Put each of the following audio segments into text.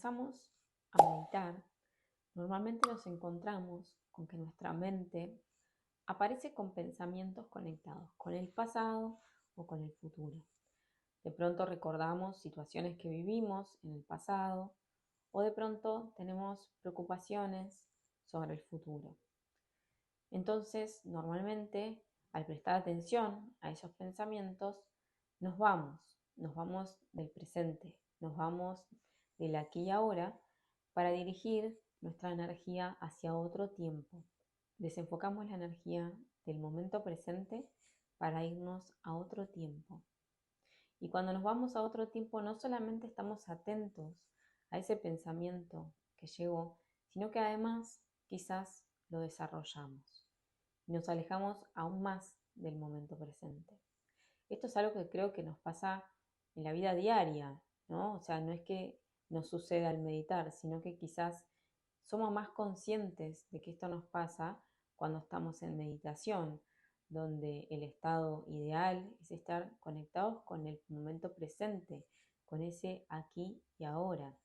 empezamos a meditar, normalmente nos encontramos con que nuestra mente aparece con pensamientos conectados con el pasado o con el futuro. De pronto recordamos situaciones que vivimos en el pasado o de pronto tenemos preocupaciones sobre el futuro. Entonces, normalmente, al prestar atención a esos pensamientos, nos vamos del presente, nos vamos del aquí y ahora para dirigir nuestra energía hacia otro tiempo. Desenfocamos la energía del momento presente para irnos a otro tiempo. Y cuando nos vamos a otro tiempo, no solamente estamos atentos a ese pensamiento que llegó, sino que además quizás lo desarrollamos y nos alejamos aún más del momento presente. Esto es algo que creo que nos pasa en la vida diaria, ¿no? O sea, no es que nos suceda al meditar, sino que quizás somos más conscientes de que esto nos pasa cuando estamos en meditación, donde el estado ideal es estar conectados con el momento presente, con ese aquí y ahora.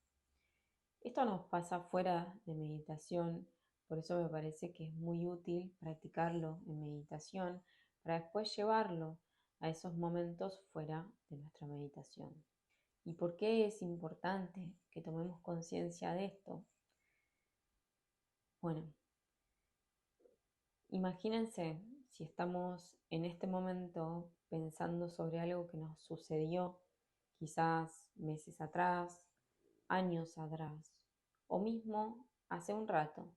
Esto nos pasa fuera de meditación, por eso me parece que es muy útil practicarlo en meditación para después llevarlo a esos momentos fuera de nuestra meditación. ¿Y por qué es importante que tomemos conciencia de esto? Bueno, imagínense si estamos en este momento pensando sobre algo que nos sucedió quizás meses atrás, años atrás, o mismo hace un rato.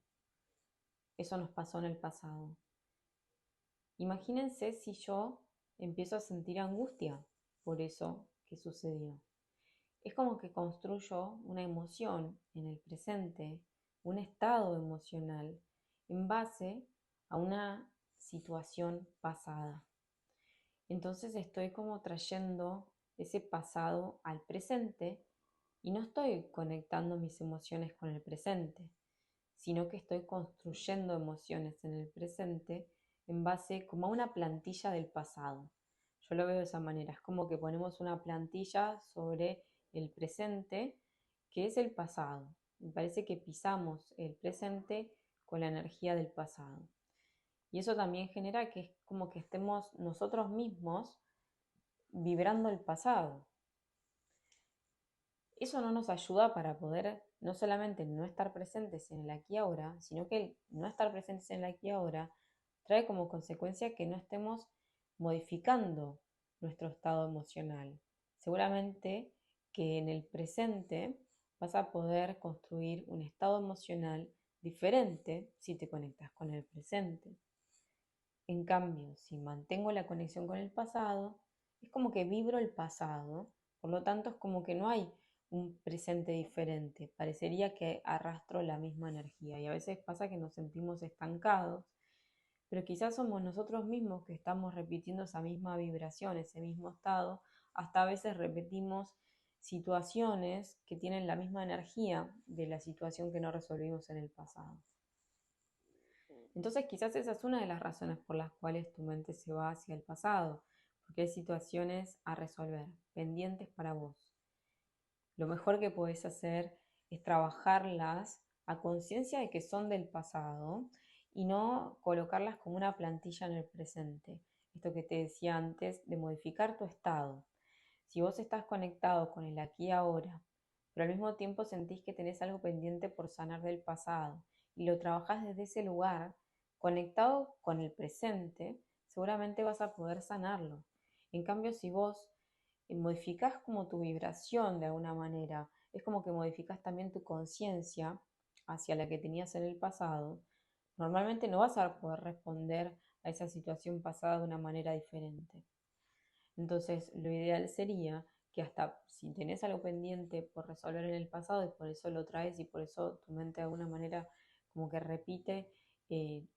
Eso nos pasó en el pasado. Imagínense si yo empiezo a sentir angustia por eso que sucedió. Es como que construyo una emoción en el presente, un estado emocional en base a una situación pasada. Entonces estoy como trayendo ese pasado al presente y no estoy conectando mis emociones con el presente, sino que estoy construyendo emociones en el presente en base como a una plantilla del pasado. Yo lo veo de esa manera, es como que ponemos una plantilla sobre el presente, que es el pasado. Me parece que pisamos el presente con la energía del pasado. Y eso también genera que es como que estemos nosotros mismos vibrando el pasado. Eso no nos ayuda para poder no solamente no estar presentes en el aquí y ahora, sino que el no estar presentes en el aquí y ahora trae como consecuencia que no estemos modificando nuestro estado emocional. Seguramente que en el presente vas a poder construir un estado emocional diferente si te conectas con el presente. En cambio, si mantengo la conexión con el pasado, es como que vibro el pasado, por lo tanto es como que no hay un presente diferente, parecería que arrastro la misma energía y a veces pasa que nos sentimos estancados, pero quizás somos nosotros mismos que estamos repitiendo esa misma vibración, ese mismo estado, hasta a veces repetimos situaciones que tienen la misma energía de la situación que no resolvimos en el pasado. Entonces quizás esa es una de las razones por las cuales tu mente se va hacia el pasado, porque hay situaciones a resolver, pendientes para vos. Lo mejor que podés hacer es trabajarlas a conciencia de que son del pasado y no colocarlas como una plantilla en el presente. Esto que te decía antes de modificar tu estado. Si vos estás conectado con el aquí y ahora, pero al mismo tiempo sentís que tenés algo pendiente por sanar del pasado y lo trabajás desde ese lugar, conectado con el presente, seguramente vas a poder sanarlo. En cambio, si vos modificás como tu vibración de alguna manera, es como que modificás también tu conciencia hacia la que tenías en el pasado, normalmente no vas a poder responder a esa situación pasada de una manera diferente. Entonces, lo ideal sería que hasta si tenés algo pendiente por resolver en el pasado y por eso lo traes y por eso tu mente de alguna manera como que repite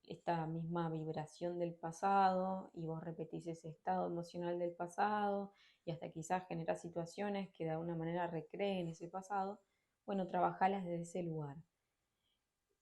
esta misma vibración del pasado y vos repetís ese estado emocional del pasado y hasta quizás generás situaciones que de alguna manera recreen ese pasado, bueno, trabajalas desde ese lugar.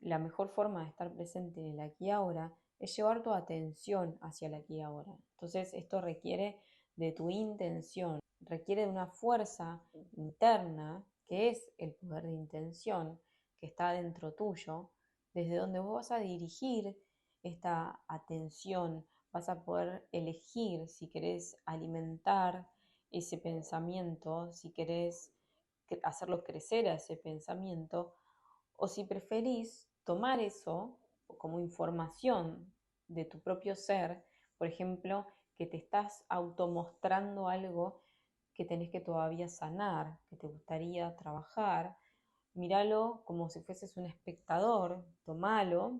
La mejor forma de estar presente en el aquí y ahora es llevar tu atención hacia el aquí y ahora. Entonces esto requiere de tu intención, requiere de una fuerza interna que es el poder de intención que está dentro tuyo, desde donde vos vas a dirigir esta atención, vas a poder elegir si querés alimentar ese pensamiento, si querés hacerlo crecer a ese pensamiento, o si preferís tomar eso como información de tu propio ser, por ejemplo, que te estás automostrando algo que tenés que todavía sanar, que te gustaría trabajar, míralo como si fueses un espectador, tomalo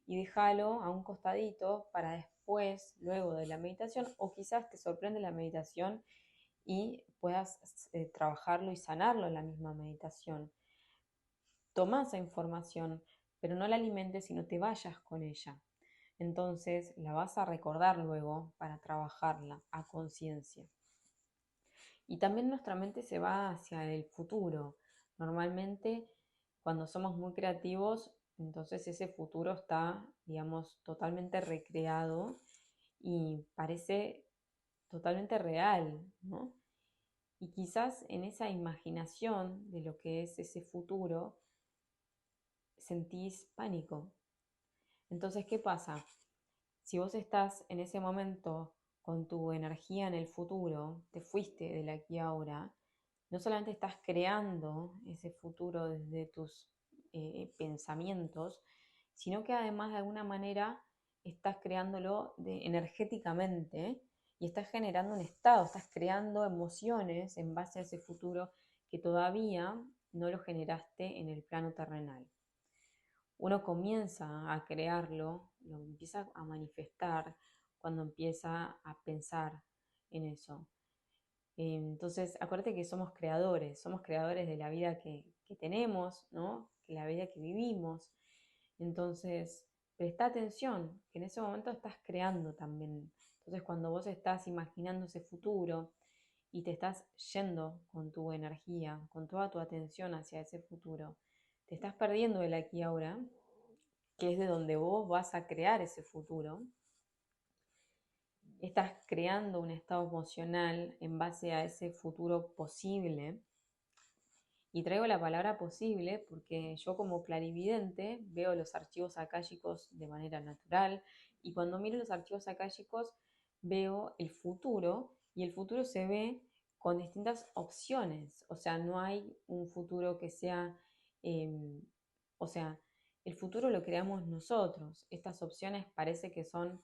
y déjalo a un costadito para después, luego de la meditación, o quizás te sorprende la meditación y puedas trabajarlo y sanarlo en la misma meditación. Toma esa información, pero no la alimentes y no te vayas con ella. Entonces la vas a recordar luego para trabajarla a conciencia. Y también nuestra mente se va hacia el futuro. Normalmente cuando somos muy creativos, entonces ese futuro está, digamos, totalmente recreado y parece totalmente real, ¿no? Y quizás en esa imaginación de lo que es ese futuro sentís pánico. Entonces, ¿qué pasa? Si vos estás en ese momento con tu energía en el futuro, te fuiste del aquí a ahora, no solamente estás creando ese futuro desde tus pensamientos, sino que además de alguna manera estás creándolo energéticamente y estás generando un estado, estás creando emociones en base a ese futuro que todavía no lo generaste en el plano terrenal. Uno comienza a crearlo, lo empieza a manifestar cuando empieza a pensar en eso. Entonces, acuérdate que somos creadores de la vida que tenemos, ¿no? Que la vida que vivimos. Entonces, presta atención, que en ese momento estás creando también. Entonces, cuando vos estás imaginando ese futuro y te estás yendo con tu energía, con toda tu atención hacia ese futuro, te estás perdiendo el aquí y ahora, que es de donde vos vas a crear ese futuro. Estás creando un estado emocional en base a ese futuro posible. Y traigo la palabra posible porque yo como clarividente veo los archivos akáshicos de manera natural y cuando miro los archivos akáshicos veo el futuro y el futuro se ve con distintas opciones. O sea, no hay un futuro que sea, o sea, el futuro lo creamos nosotros. Estas opciones parece que son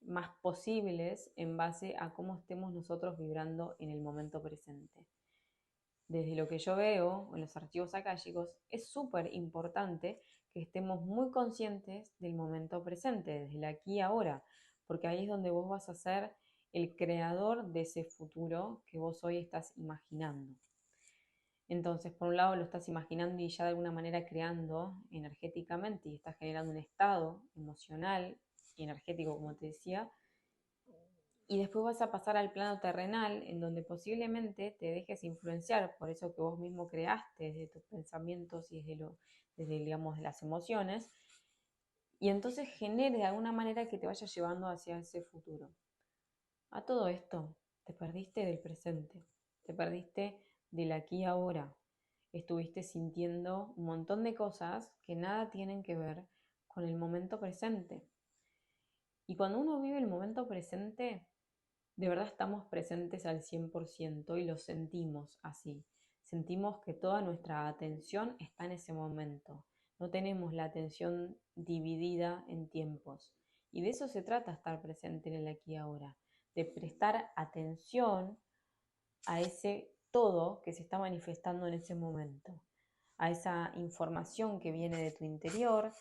más posibles en base a cómo estemos nosotros vibrando en el momento presente. Desde lo que yo veo en los archivos akáshicos, es súper importante que estemos muy conscientes del momento presente, desde el aquí y ahora, porque ahí es donde vos vas a ser el creador de ese futuro que vos hoy estás imaginando. Entonces, por un lado lo estás imaginando y ya de alguna manera creando energéticamente y estás generando un estado emocional y energético, como te decía, y después vas a pasar al plano terrenal, en donde posiblemente te dejes influenciar por eso que vos mismo creaste, desde tus pensamientos y desde digamos, de las emociones, y entonces genere de alguna manera que te vaya llevando hacia ese futuro. A todo esto, te perdiste del presente, te perdiste del aquí y ahora. Estuviste sintiendo un montón de cosas que nada tienen que ver con el momento presente. Y cuando uno vive el momento presente, de verdad estamos presentes al 100% y lo sentimos así. Sentimos que toda nuestra atención está en ese momento. No tenemos la atención dividida en tiempos. Y de eso se trata estar presente en el aquí y ahora, de prestar atención a ese todo que se está manifestando en ese momento, a esa información que viene de tu interior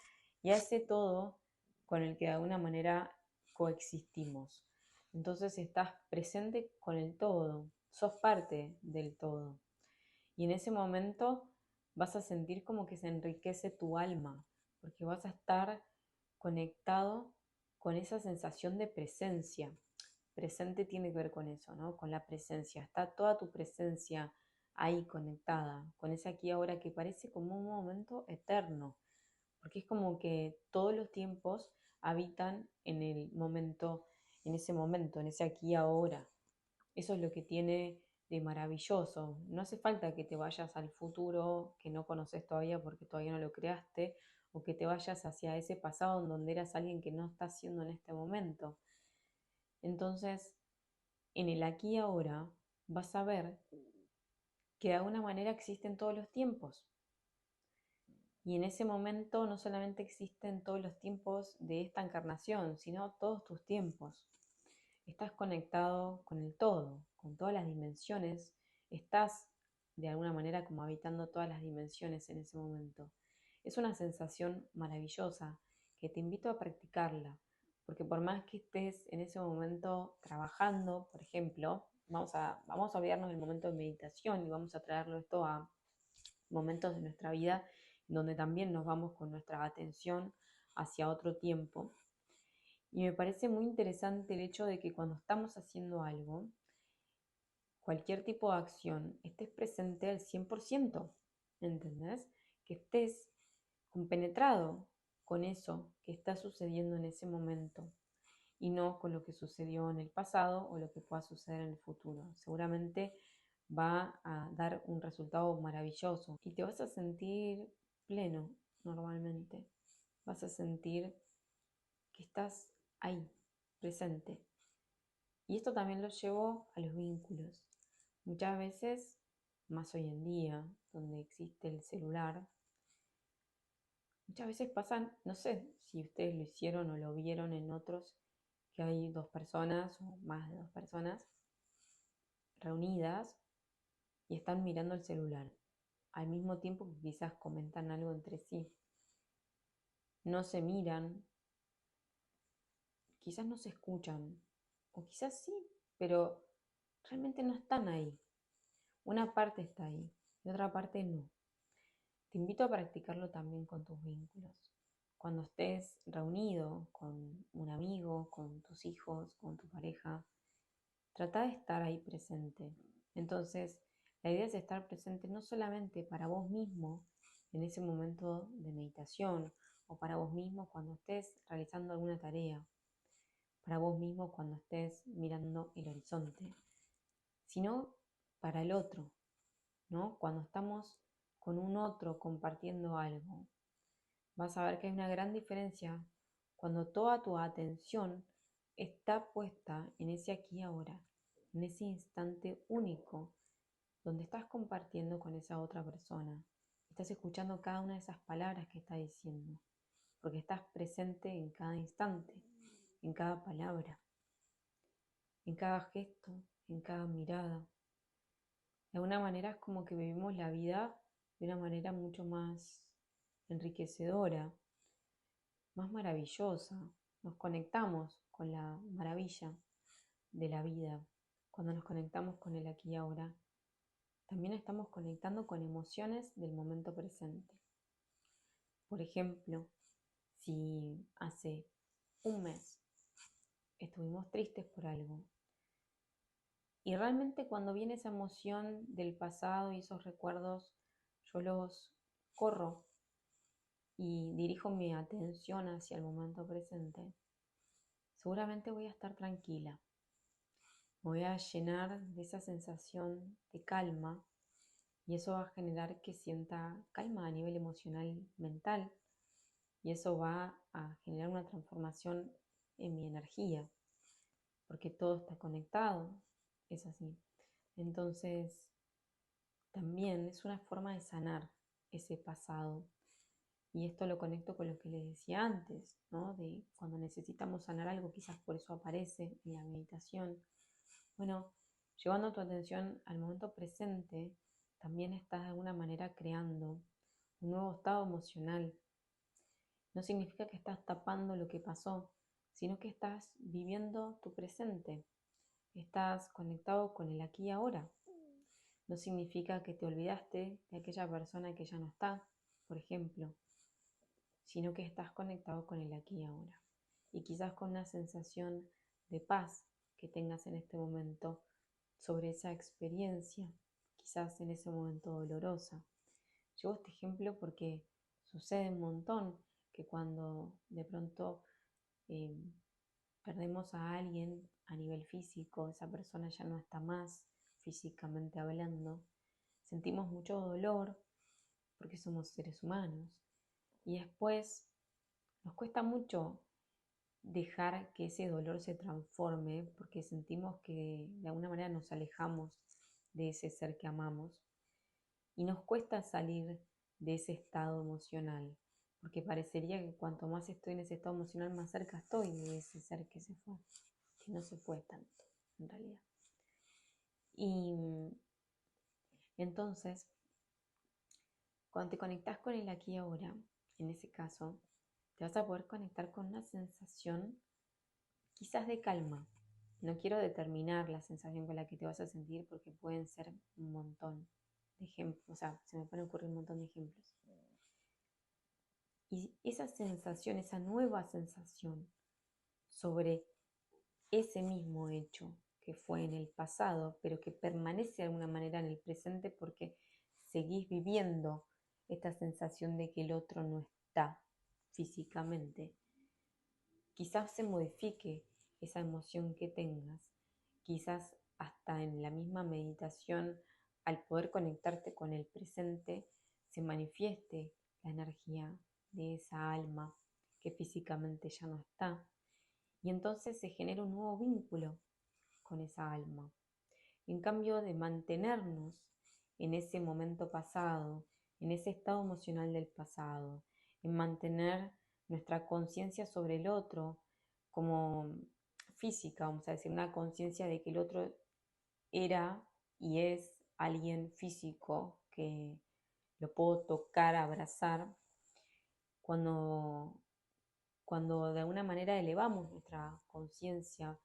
y a ese todo con el que de alguna manera coexistimos. Entonces estás presente con el todo, sos parte del todo. Y en ese momento vas a sentir como que se enriquece tu alma, porque vas a estar conectado con esa sensación de presencia. Presente tiene que ver con eso, ¿no? Con la presencia. Está toda tu presencia ahí conectada, con ese aquí ahora que parece como un momento eterno, porque es como que todos los tiempos habitan en el momento, en ese aquí ahora. Eso es lo que tiene de maravilloso. No hace falta que te vayas al futuro que no conoces todavía porque todavía no lo creaste, o que te vayas hacia ese pasado en donde eras alguien que no estás siendo en este momento. Entonces, en el aquí y ahora vas a ver que de alguna manera existen todos los tiempos. Y en ese momento no solamente existen todos los tiempos de esta encarnación, sino todos tus tiempos. Estás conectado con el todo, con todas las dimensiones. Estás de alguna manera como habitando todas las dimensiones en ese momento. Es una sensación maravillosa que te invito a practicarla, porque por más que estés en ese momento trabajando, por ejemplo, vamos a olvidarnos del momento de meditación y vamos a traerlo esto a momentos de nuestra vida donde también nos vamos con nuestra atención hacia otro tiempo. Y me parece muy interesante el hecho de que cuando estamos haciendo algo, cualquier tipo de acción, estés presente al 100%, ¿entendés? Que estés compenetrado con eso que está sucediendo en ese momento y no con lo que sucedió en el pasado o lo que pueda suceder en el futuro. Seguramente va a dar un resultado maravilloso y te vas a sentir pleno normalmente. Vas a sentir que estás ahí, presente. Y esto también lo llevo a los vínculos. Muchas veces, más hoy en día, donde existe el celular, muchas veces pasan, no sé si ustedes lo hicieron o lo vieron en otros, que hay dos personas o más de dos personas reunidas y están mirando el celular, al mismo tiempo que quizás comentan algo entre sí. No se miran, quizás no se escuchan, o quizás sí, pero realmente no están ahí. Una parte está ahí y otra parte no. Te invito a practicarlo también con tus vínculos. Cuando estés reunido con un amigo, con tus hijos, con tu pareja, trata de estar ahí presente. Entonces, la idea es estar presente no solamente para vos mismo en ese momento de meditación o para vos mismo cuando estés realizando alguna tarea, para vos mismo cuando estés mirando el horizonte, sino para el otro, ¿no? Cuando estamos con un otro compartiendo algo, vas a ver que hay una gran diferencia cuando toda tu atención está puesta en ese aquí y ahora, en ese instante único donde estás compartiendo con esa otra persona. Estás escuchando cada una de esas palabras que está diciendo, porque estás presente en cada instante, en cada palabra, en cada gesto, en cada mirada. De alguna manera es como que vivimos la vida de una manera mucho más enriquecedora, más maravillosa. Nos conectamos con la maravilla de la vida. Cuando nos conectamos con el aquí y ahora, también estamos conectando con emociones del momento presente. Por ejemplo, si hace un mes estuvimos tristes por algo y realmente cuando viene esa emoción del pasado y esos recuerdos, yo los corro y dirijo mi atención hacia el momento presente, seguramente voy a estar tranquila. Me voy a llenar de esa sensación de calma y eso va a generar que sienta calma a nivel emocional, mental, y eso va a generar una transformación en mi energía, porque todo está conectado, es así. Entonces, también es una forma de sanar ese pasado. Y esto lo conecto con lo que les decía antes, ¿no? De cuando necesitamos sanar algo, quizás por eso aparece en la meditación. Bueno, llevando tu atención al momento presente, también estás de alguna manera creando un nuevo estado emocional. No significa que estás tapando lo que pasó, sino que estás viviendo tu presente. Estás conectado con el aquí y ahora. No significa que te olvidaste de aquella persona que ya no está, por ejemplo, sino que estás conectado con el aquí y ahora. Y quizás con una sensación de paz que tengas en este momento sobre esa experiencia, quizás en ese momento dolorosa. Llevo este ejemplo porque sucede un montón que cuando de pronto eh, perdemos a alguien a nivel físico, esa persona ya no está más físicamente hablando, sentimos mucho dolor porque somos seres humanos y después nos cuesta mucho dejar que ese dolor se transforme porque sentimos que de alguna manera nos alejamos de ese ser que amamos y nos cuesta salir de ese estado emocional porque parecería que cuanto más estoy en ese estado emocional, más cerca estoy de ese ser que se fue, que no se fue tanto en realidad. Y entonces, cuando te conectas con el aquí y ahora, en ese caso, te vas a poder conectar con una sensación quizás de calma. No quiero determinar la sensación con la que te vas a sentir porque pueden ser un montón de ejemplos, o sea, se me pueden ocurrir un montón de ejemplos. Y esa sensación, esa nueva sensación sobre ese mismo hecho que fue en el pasado, pero que permanece de alguna manera en el presente porque seguís viviendo esta sensación de que el otro no está físicamente. Quizás se modifique esa emoción que tengas, quizás hasta en la misma meditación, al poder conectarte con el presente, se manifieste la energía de esa alma que físicamente ya no está. Y entonces se genera un nuevo vínculo con esa alma. En cambio de mantenernos en ese momento pasado, en ese estado emocional del pasado, en mantener nuestra conciencia sobre el otro como física, vamos a decir, una conciencia de que el otro era y es alguien físico que lo puedo tocar, abrazar, cuando, cuando de alguna manera elevamos nuestra conciencia,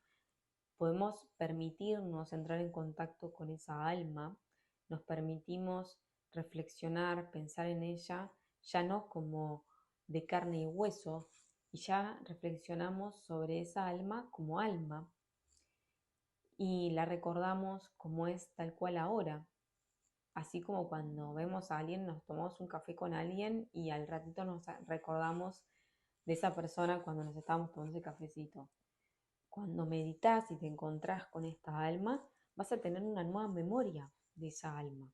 podemos permitirnos entrar en contacto con esa alma, nos permitimos reflexionar, pensar en ella, ya no como de carne y hueso, y ya reflexionamos sobre esa alma como alma y la recordamos como es tal cual ahora. Así como cuando vemos a alguien, nos tomamos un café con alguien y al ratito nos recordamos de esa persona cuando nos estábamos tomando ese cafecito. Cuando meditas y te encontrás con esta alma, vas a tener una nueva memoria de esa alma.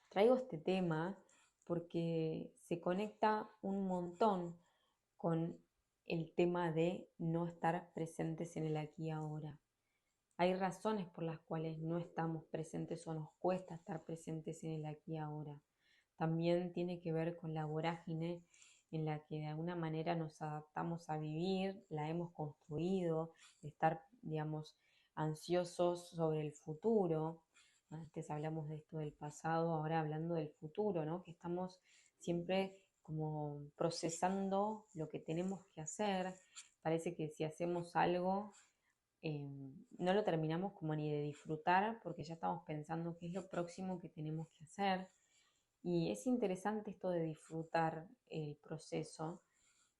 Traigo este tema porque se conecta un montón con el tema de no estar presentes en el aquí y ahora. Hay razones por las cuales no estamos presentes o nos cuesta estar presentes en el aquí y ahora. También tiene que ver con la vorágine en la que de alguna manera nos adaptamos a vivir, la hemos construido, de estar, digamos, ansiosos sobre el futuro. Antes hablamos de esto del pasado, ahora hablando del futuro, ¿no? Que estamos siempre como procesando lo que tenemos que hacer. Parece que si hacemos algo, no lo terminamos como ni de disfrutar porque ya estamos pensando qué es lo próximo que tenemos que hacer. Y es interesante esto de disfrutar el proceso.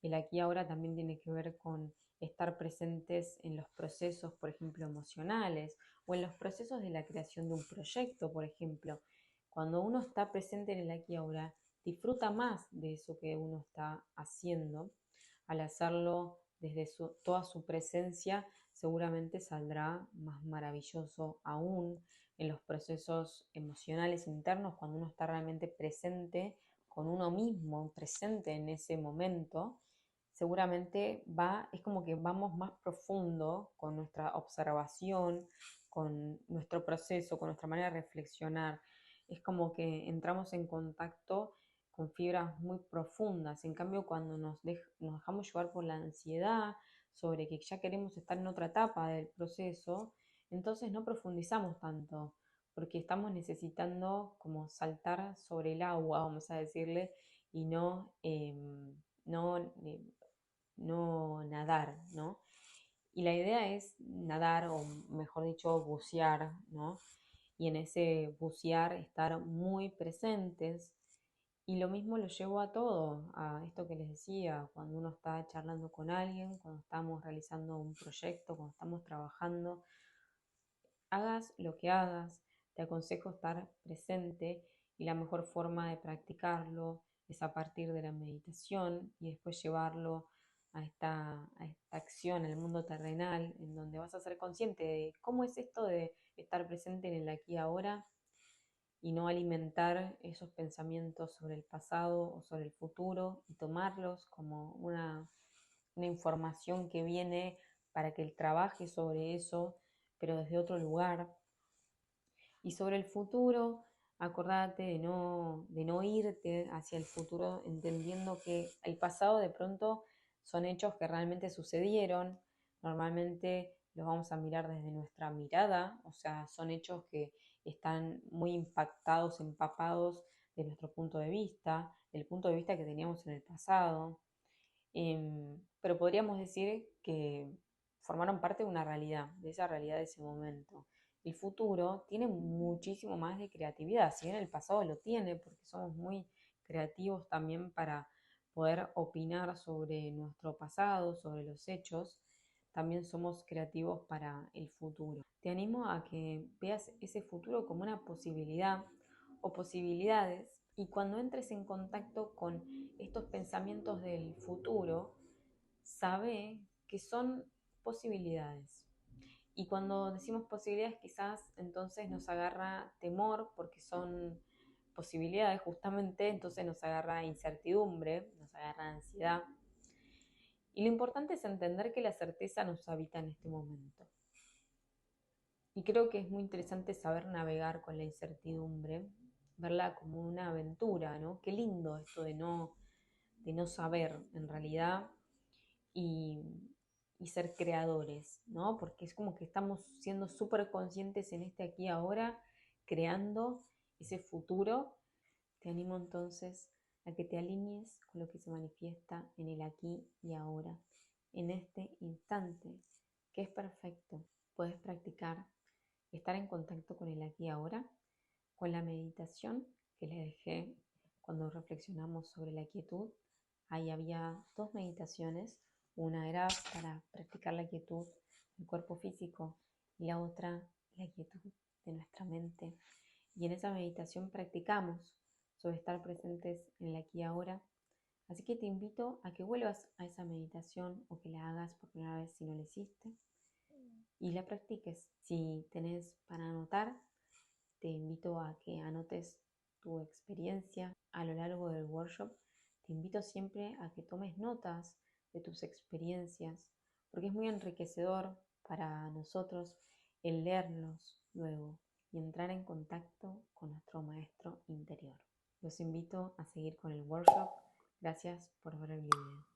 El aquí y ahora también tiene que ver con estar presentes en los procesos, por ejemplo, emocionales o en los procesos de la creación de un proyecto, por ejemplo. Cuando uno está presente en el aquí y ahora, disfruta más de eso que uno está haciendo. Al hacerlo desde toda su presencia, seguramente saldrá más maravilloso aún en los procesos emocionales internos, cuando uno está realmente presente con uno mismo, presente en ese momento, seguramente es como que vamos más profundo con nuestra observación, con nuestro proceso, con nuestra manera de reflexionar. Es como que entramos en contacto con fibras muy profundas. En cambio, cuando nos dejamos llevar por la ansiedad sobre que ya queremos estar en otra etapa del proceso, entonces no profundizamos tanto, porque estamos necesitando como saltar sobre el agua, vamos a decirle, y no, no nadar, ¿no? Y la idea es nadar, o mejor dicho, bucear, ¿no? Y en ese bucear estar muy presentes. Y lo mismo lo llevo a todo, a esto que les decía, cuando uno está charlando con alguien, cuando estamos realizando un proyecto, cuando estamos trabajando, hagas lo que hagas, te aconsejo estar presente y la mejor forma de practicarlo es a partir de la meditación y después llevarlo a esta acción en el mundo terrenal, en donde vas a ser consciente de cómo es esto de estar presente en el aquí y ahora y no alimentar esos pensamientos sobre el pasado o sobre el futuro y tomarlos como una información que viene para que él trabaje sobre eso, pero desde otro lugar. Y sobre el futuro, acordate de no irte hacia el futuro entendiendo que el pasado de pronto son hechos que realmente sucedieron. Normalmente los vamos a mirar desde nuestra mirada, o sea, son hechos que están muy impactados, empapados de nuestro punto de vista, del punto de vista que teníamos en el pasado. Pero podríamos decir que formaron parte de una realidad, de esa realidad de ese momento. El futuro tiene muchísimo más de creatividad, si bien el pasado lo tiene, porque somos muy creativos también para poder opinar sobre nuestro pasado, sobre los hechos, también somos creativos para el futuro. Te animo a que veas ese futuro como una posibilidad o posibilidades y cuando entres en contacto con estos pensamientos del futuro, sabe que son posibilidades. Y cuando decimos posibilidades, quizás entonces nos agarra temor porque son posibilidades justamente, entonces nos agarra incertidumbre, nos agarra ansiedad. Y lo importante es entender que la certeza nos habita en este momento. Y creo que es muy interesante saber navegar con la incertidumbre, verla como una aventura, ¿no? Qué lindo esto de no saber en realidad y, y ser creadores, ¿no? Porque es como que estamos siendo súper conscientes en este aquí y ahora, creando ese futuro. Te animo entonces a que te alinees con lo que se manifiesta en el aquí y ahora, en este instante, que es perfecto. Puedes practicar estar en contacto con el aquí y ahora, con la meditación que les dejé cuando reflexionamos sobre la quietud. Ahí había dos meditaciones, una era para practicar la quietud del cuerpo físico y la otra la quietud de nuestra mente. Y en esa meditación practicamos sobre estar presentes en el aquí y ahora. Así que te invito a que vuelvas a esa meditación o que la hagas por primera vez si no la hiciste y la practiques. Si tenés para anotar, te invito a que anotes tu experiencia a lo largo del workshop. Te invito siempre a que tomes notas de tus experiencias, porque es muy enriquecedor para nosotros el leerlos luego y entrar en contacto con nuestro maestro interior. Los invito a seguir con el workshop. Gracias por ver el video.